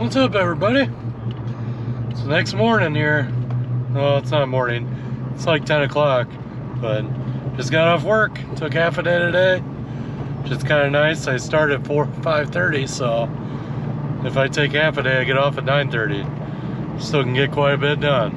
What's up, everybody? It's the next morning here. Well, it's not morning. It's like 10 o'clock, but just got off work. Took half a day today. Just kind of nice. I start at 5:30, so if I take half a day, I get off at 9:30. Still can get quite a bit done.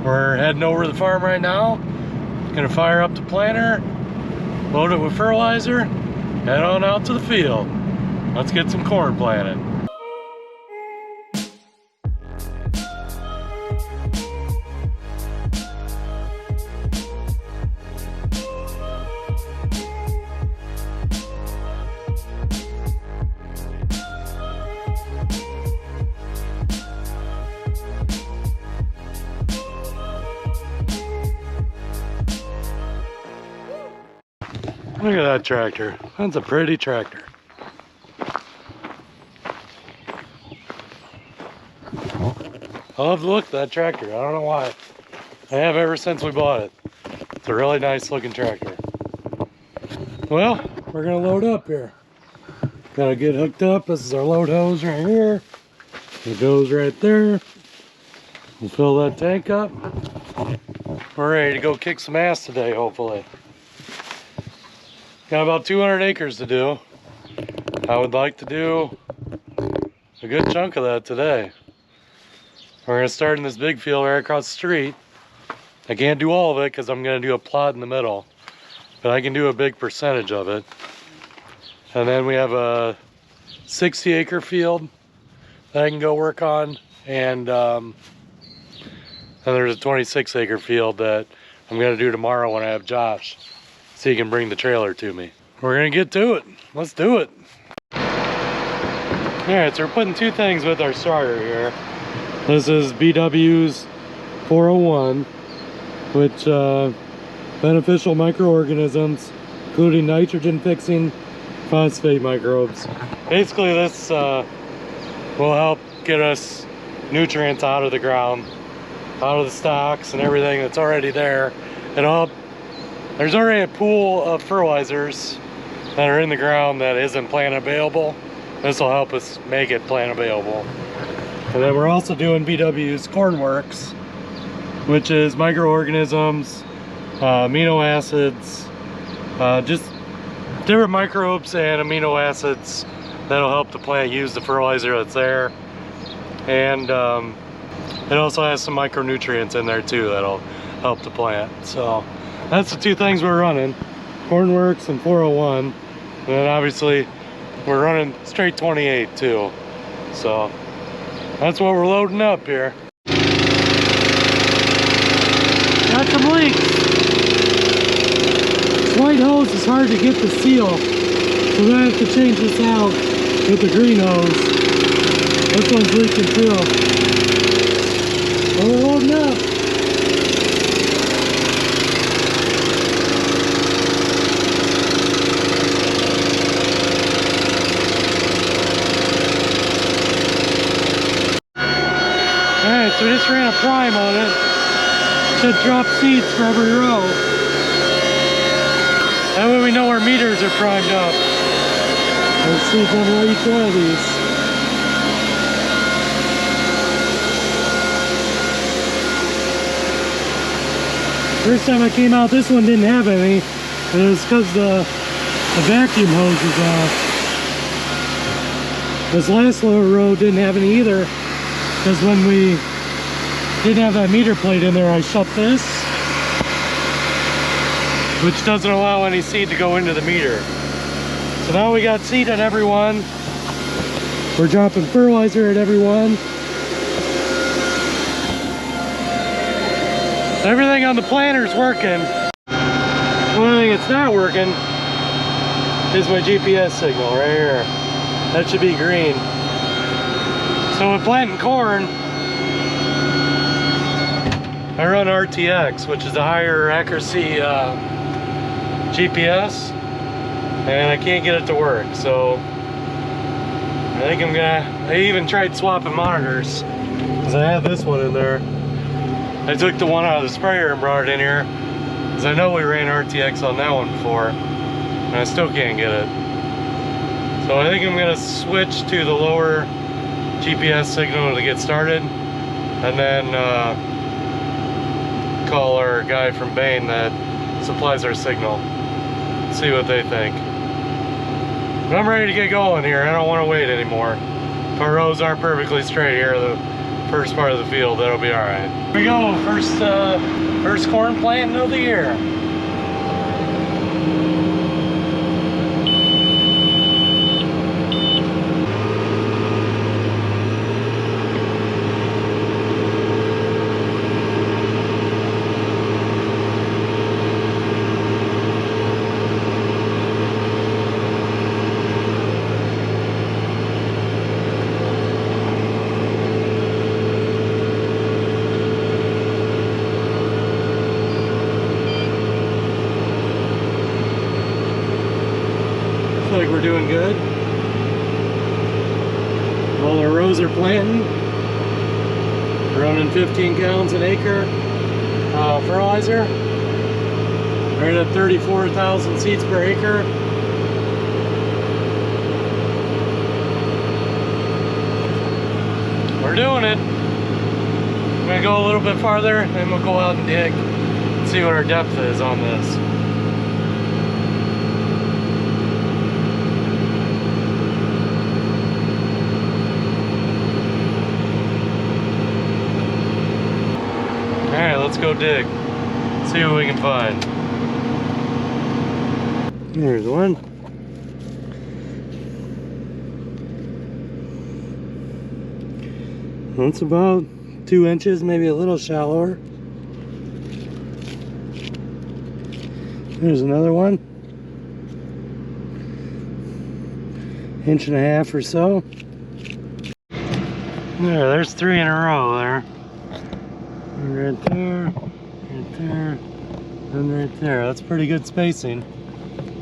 We're heading over to the farm right now. Gonna fire up the planter, load it with fertilizer, head on out to the field. Let's get some corn planted. Look at that tractor. That's a pretty tractor. I love the look of that tractor. I don't know why. I have ever since we bought it. It's a really nice looking tractor. Well, we're gonna load up here. Gotta get hooked up. This is our load hose right here. It goes right there. We'll fill that tank up. We're ready to go kick some ass today, hopefully. Got about 200 acres to do. I would like to do a good chunk of that today. We're gonna start in this big field right across the street. I can't do all of it because I'm gonna do a plot in the middle, but I can do a big percentage of it. And then we have a 60-acre field that I can go work on, and there's a 26-acre field that I'm gonna do tomorrow when I have Josh, so he can bring the trailer to me. We're gonna get to it. Let's do it. All right, so we're putting two things with our starter here. This is BW's 401, which beneficial microorganisms, including nitrogen fixing phosphate microbes. Basically, this will help get us nutrients out of the ground, out of the stocks and everything that's already there. There's already a pool of fertilizers that are in the ground that isn't plant available. This will help us make it plant available. And then we're also doing BW's Cornworks, which is microorganisms, amino acids, just different microbes and amino acids that'll help the plant use the fertilizer that's there. And it also has some micronutrients in there too that'll help the plant. So that's the two things we're running, Cornworks and 401. And then obviously we're running straight 28 too. So that's what we're loading up here. Got some leaks. This white hose is hard to get the seal, so we're gonna have to change this out with the green hose. This one's leaking too. So we're loading up. Alright, so we just ran a prime on it. Should drop seeds for every row. That way we know our meters are primed up. Let's see if I'm on each one of these. First time I came out, this one didn't have any. And it was because the vacuum hose was off. This last lower row didn't have any either, because when we didn't have that meter plate in there, I shut this, which doesn't allow any seed to go into the meter. So now we got seed at every one. We're dropping fertilizer at every one. Everything on the planter's working. One thing that's not working is my GPS signal right here. That should be green. So when planting corn, I run RTX, which is a higher accuracy GPS, and I can't get it to work. So I think I even tried swapping monitors, because I had this one in there. I took the one out of the sprayer and brought it in here, because I know we ran RTX on that one before, and I still can't get it. So I think I'm gonna switch to the lower GPS signal to get started, and then call our guy from Bain that supplies our signal. See what they think. But I'm ready to get going here. I don't want to wait anymore. If our roads aren't perfectly straight here, the first part of the field, that'll be all right. Here we go. First corn planting of the year. Like we're doing good. All our rows are planting. Running 15 gallons an acre fertilizer. Right at 34,000 seeds per acre. We're doing it. I'm gonna go a little bit farther, then we'll go out and dig and see what our depth is on this. Alright, let's go dig. See what we can find. There's one. That's about 2 inches, maybe a little shallower. There's another one. 1.5 inches or so. There's 3 in a row there. Right there, and right there. That's pretty good spacing.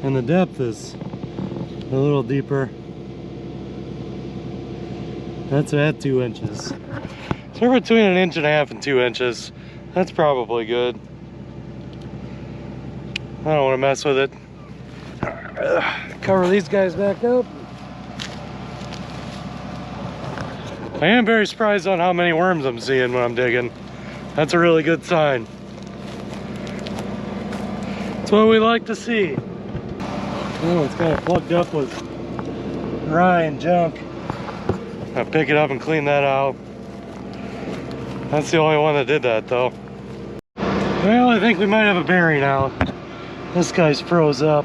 And the depth is a little deeper. That's at 2 inches. So we're between 1.5 inches and 2 inches. That's probably good. I don't want to mess with it. Cover these guys back up. I am very surprised on how many worms I'm seeing when I'm digging. That's a really good sign. That's what we like to see. Oh, it's kind of plugged up with rye and junk. I'll pick it up and clean that out. That's the only one that did that though. Well, I think we might have a bearing out. This guy's froze up.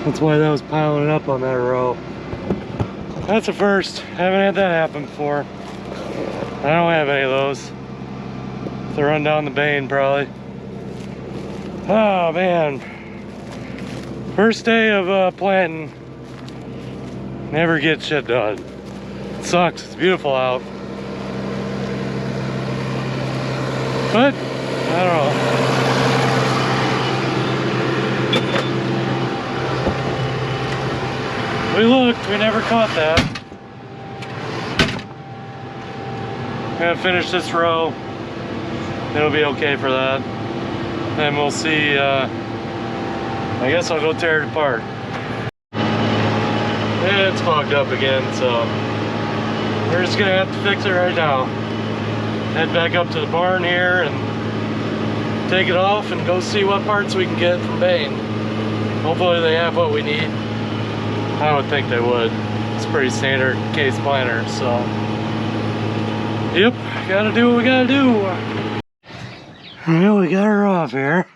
That's why that was piling up on that row. That's a first. Haven't had that happen before. I don't have any of those. To run down the Bain probably. Oh man. First day of planting. Never get shit done. It sucks. It's beautiful out. But, I don't know. We looked, we never caught that. I'm gonna finish this row. It'll be okay for that. And we'll see, I guess I'll go tear it apart. Yeah, it's fogged up again, so we're just gonna have to fix it right now. Head back up to the barn here and take it off and go see what parts we can get from Bain. Hopefully they have what we need. I would think they would. It's pretty standard case planter, so. Yep, gotta do what we gotta do. Well, we got her off here.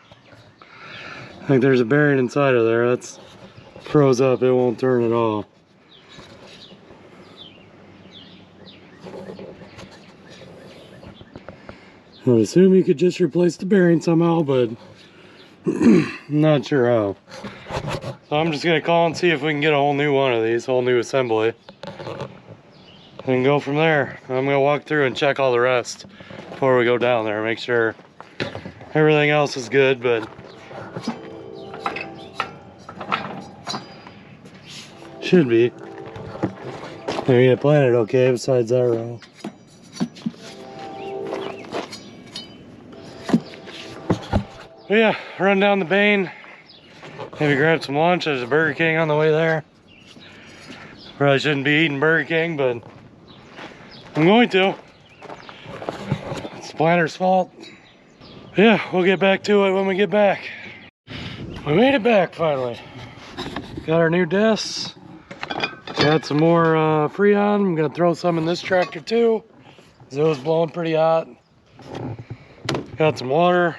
I think there's a bearing inside of there. That's froze up, it won't turn at all. I would assume you could just replace the bearing somehow, but I'm not sure how. So I'm just gonna call and see if we can get a whole new one of these, whole new assembly. And go from there. I'm gonna walk through and check all the rest before we go down there, make sure everything else is good, but should be. Maybe I planted okay besides that row. But yeah, run down the Bain, maybe grab some lunch. There's a Burger King on the way there. Probably shouldn't be eating Burger King, but I'm going to. It's the planter's fault. Yeah, we'll get back to it when we get back. We made it back finally. Got our new discs. Got some more Freon. I'm gonna throw some in this tractor too, because it was blowing pretty hot. Got some water.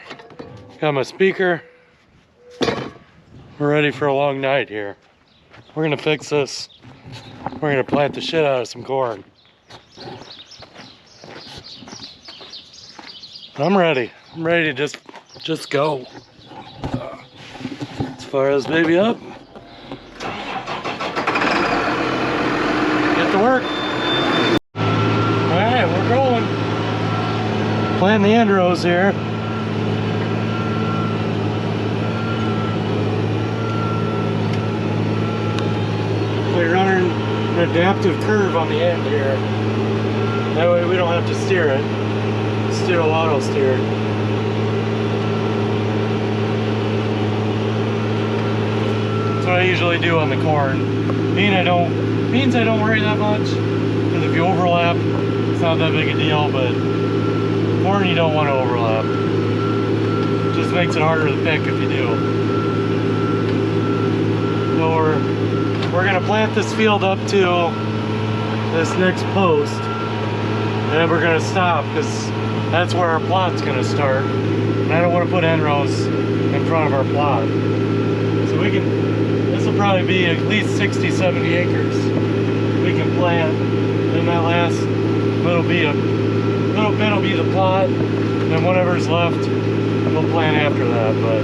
Got my speaker. We're ready for a long night here. We're gonna fix this. We're gonna plant the shit out of some corn. I'm ready. I'm ready to just go. Let's fire this baby up. Get to work. Alright, we're going. Planting the end rows here. We're running an adaptive curve on the end here. That way we don't have to steer it. Still auto steered. That's what I usually do on the corn. Beans I don't worry that much, because if you overlap, it's not that big a deal, but corn you don't want to overlap. It just makes it harder to pick if you do. So we're gonna plant this field up to this next post, and then we're gonna stop because that's where our plot's gonna start. And I don't want to put end rows in front of our plot. So this will probably be at least 60, 70 acres we can plant. And that last little bit will be the plot. And then whatever's left, we'll plant after that. But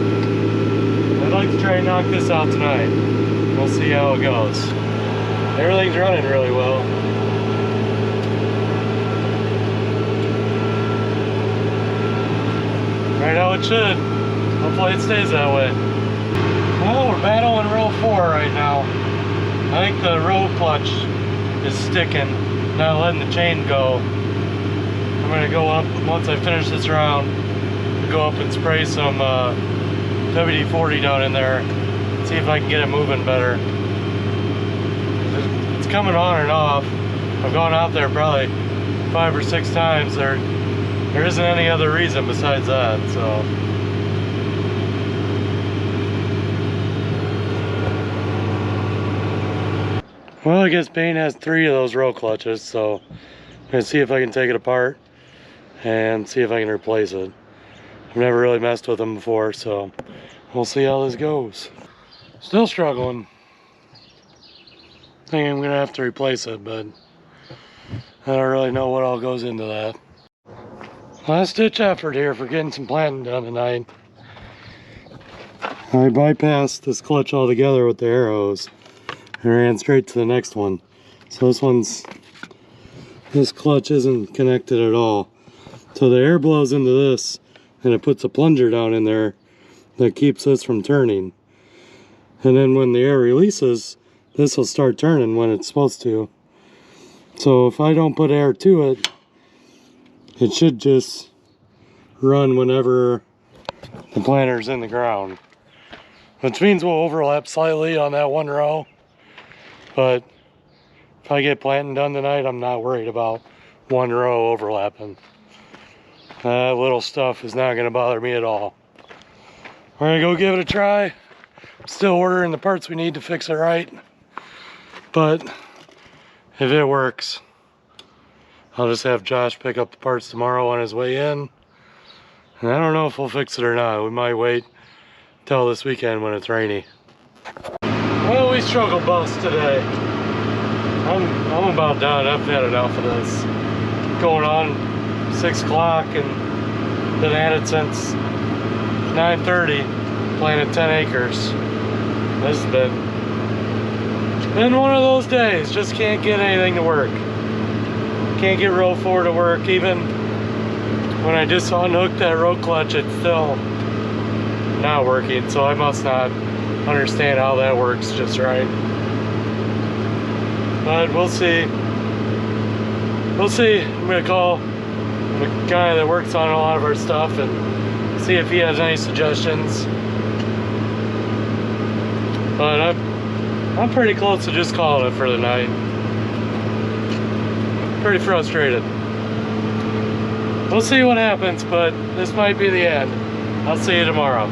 I'd like to try and knock this out tonight. We'll see how it goes. Everything's running really well. Right how it should. Hopefully it stays that way. Well, we're battling row 4 right now. I think the row clutch is sticking, not letting the chain go. I'm gonna go up, once I finish this round, go up and spray some WD-40 down in there, see if I can get it moving better. It's coming on and off. I've gone out there probably 5 or 6 times. There isn't any other reason besides that, so. Well, I guess Bane has 3 of those row clutches, so I'm gonna see if I can take it apart and see if I can replace it. I've never really messed with them before, so we'll see how this goes. Still struggling. I think I'm gonna have to replace it, but I don't really know what all goes into that. Last ditch effort here for getting some planting done tonight. I bypassed this clutch altogether with the arrows and ran straight to the next one. So this clutch isn't connected at all. So the air blows into this and it puts a plunger down in there that keeps this from turning. And then when the air releases, this will start turning when it's supposed to. So if I don't put air to it, it should just run whenever the planter's in the ground. Which means we'll overlap slightly on that one row. But if I get planting done tonight, I'm not worried about one row overlapping. That little stuff is not gonna bother me at all. We're gonna go give it a try. I'm still ordering the parts we need to fix it right. But if it works, I'll just have Josh pick up the parts tomorrow on his way in. And I don't know if we'll fix it or not. We might wait till this weekend when it's rainy. Well, we struggled bus today. I'm about done. I've had enough of this. Going on 6 o'clock and been at it since 9:30, planted 10 acres. This has been one of those days. Just can't get anything to work. Can't get row 4 to work. Even when I just unhooked that row clutch, it's still not working. So I must not understand how that works just right. But we'll see. We'll see. I'm gonna call the guy that works on a lot of our stuff and see if he has any suggestions. But I'm pretty close to just calling it for the night. pretty frustrated. We'll see what happens, but this might be the end. I'll see you tomorrow.